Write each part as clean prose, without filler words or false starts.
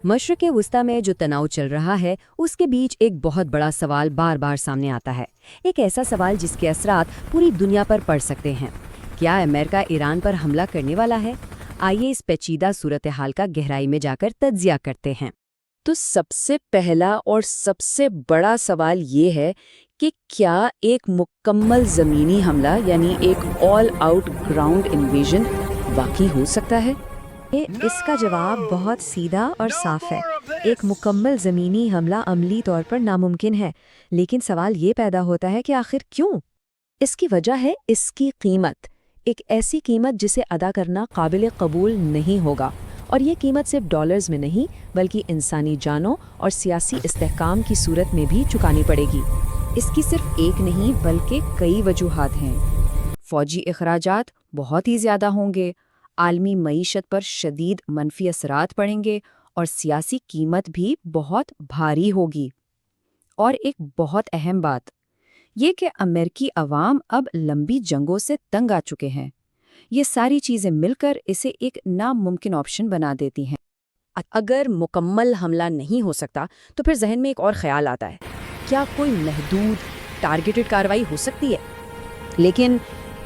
मशरिक़ वस्ता में जो तनाव चल रहा है उसके बीच एक बहुत बड़ा सवाल बार बार सामने आता है। एक ऐसा सवाल जिसके असरात पूरी दुनिया पर पड़ सकते हैं। क्या अमेरिका ईरान पर हमला करने वाला है? आइए इस पेचीदा सूरत हाल का गहराई में जाकर तज्जिया करते हैं। तो सबसे पहला और सबसे बड़ा सवाल ये है कि क्या एक मुकम्मल ज़मीनी हमला यानी एक ऑल आउट ग्राउंड इन्वेजन वाकई हो सकता है? इसका जवाब बहुत सीधा और साफ है। एक मुकम्मल ज़मीनी हमला अमली तौर पर नामुमकिन है, लेकिन सवाल ये पैदा होता है कि आखिर क्यों? इसकी वजह है इसकी कीमत, एक ऐसी कीमत जिसे अदा करना काबिल कबूल नहीं होगा। और ये कीमत सिर्फ डॉलर्स में नहीं बल्कि इंसानी जानों और सियासी इस्तेहकाम की सूरत में भी चुकानी पड़ेगी। इसकी सिर्फ एक नहीं बल्कि कई वजूहात हैं। फ़ौजी अखराजात बहुत ही ज़्यादा होंगे, आलमी मईशत पर शदीद मनफी असरात पड़ेंगे और सियासी कीमत भी बहुत भारी होगी। और एक बहुत अहम बात ये कि अमेरिकी अवाम अब लंबी जंगों से तंग आ चुके हैं। ये सारी चीज़ें मिलकर इसे एक नामुमकिन ऑप्शन बना देती हैं। अगर मुकम्मल हमला नहीं हो सकता तो फिर जहन में एक और ख्याल आता है, क्या कोई महदूद टारगेटेड कार्रवाई हो सकती है? लेकिन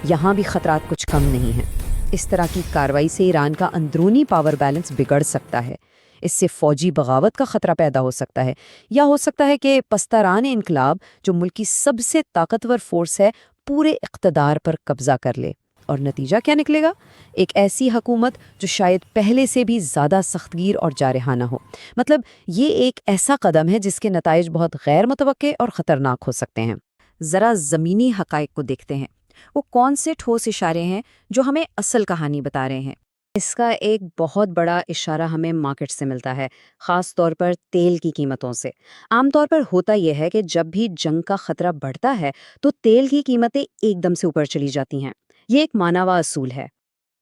यहाँ भी खतरात कुछ कम नहीं हैं। इस तरह की कार्रवाई से ईरान का अंदरूनी पावर बैलेंस बिगड़ सकता है। इससे फ़ौजी बगावत का खतरा पैदा हो सकता है, या हो सकता है कि पस्तरान इनकलाब जो मुल्क की सबसे ताकतवर फोर्स है पूरे इक़्तिदार पर कब्जा कर ले। और नतीजा क्या निकलेगा? एक ऐसी हुकूमत जो शायद पहले से भी ज़्यादा सख्तगीर और जारहाना हो। मतलब ये एक ऐसा कदम है जिसके नताइज बहुत गैर मुतवक्के और ख़तरनाक हो सकते हैं। ज़रा ज़मीनी हक़ाइक़ को देखते हैं। वो कौन से ठोस इशारे हैं जो हमें असल कहानी बता रहे हैं? इसका एक बहुत बड़ा इशारा हमें मार्केट से मिलता है, ख़ास तौर पर तेल की कीमतों से। आमतौर पर होता यह है कि जब भी जंग का ख़तरा बढ़ता है तो तेल की कीमतें एकदम से ऊपर चली जाती हैं। ये एक माना हुआ असूल है।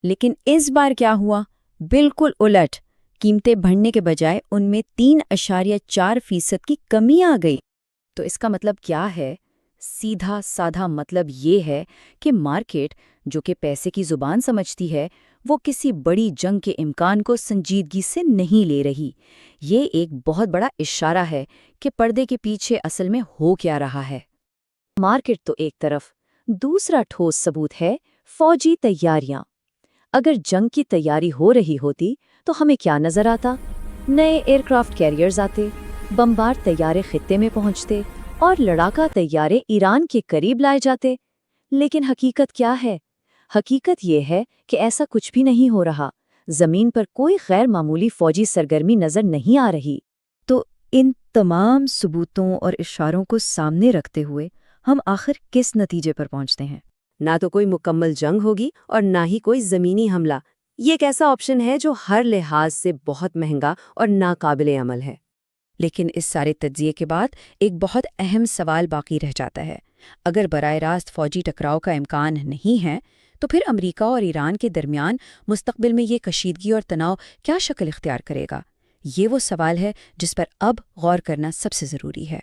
लेकिन इस बार क्या हुआ? बिल्कुल उलट। कीमतें बढ़ने के बजाय उनमें 3.4% की कमी आ गई। तो इसका मतलब क्या है? सीधा साधा मतलब ये है कि मार्केट, जो कि पैसे की ज़ुबान समझती है, वो किसी बड़ी जंग के इम्कान को संजीदगी से नहीं ले रही। ये एक बहुत बड़ा इशारा है कि पर्दे के पीछे असल में हो क्या रहा है। मार्केट तो एक तरफ, दूसरा ठोस सबूत है फौजी तैयारियां। अगर जंग की तैयारी हो रही होती तो हमें क्या नजर आता? नए एयरक्राफ्ट कैरियर्स आते, बमबार तैयारे खित्ते में पहुंचते और लड़ाका तैयारे ईरान के करीब लाए जाते। लेकिन हकीकत क्या है? हकीकत ये है कि ऐसा कुछ भी नहीं हो रहा। जमीन पर कोई गैर मामूली फौजी सरगर्मी नजर नहीं आ रही। तो इन तमाम सबूतों और इशारों को सामने रखते हुए हम आखिर किस नतीजे पर पहुंचते हैं? ना तो कोई मुकम्मल जंग होगी और ना ही कोई ज़मीनी हमला। ये एक ऐसा ऑप्शन है जो हर लिहाज से बहुत महंगा और नाकाबिले अमल है। लेकिन इस सारे तज्जिए के बाद एक बहुत अहम सवाल बाकी रह जाता है। अगर बराह रास्त फौजी टकराव का इम्कान नहीं है तो फिर अमेरिका और ईरान के दरमियान मुस्तकबिल में ये कशीदगी और तनाव क्या शक्ल इख्तियार करेगा? ये वो सवाल है जिस पर अब गौर करना सबसे ज़रूरी है।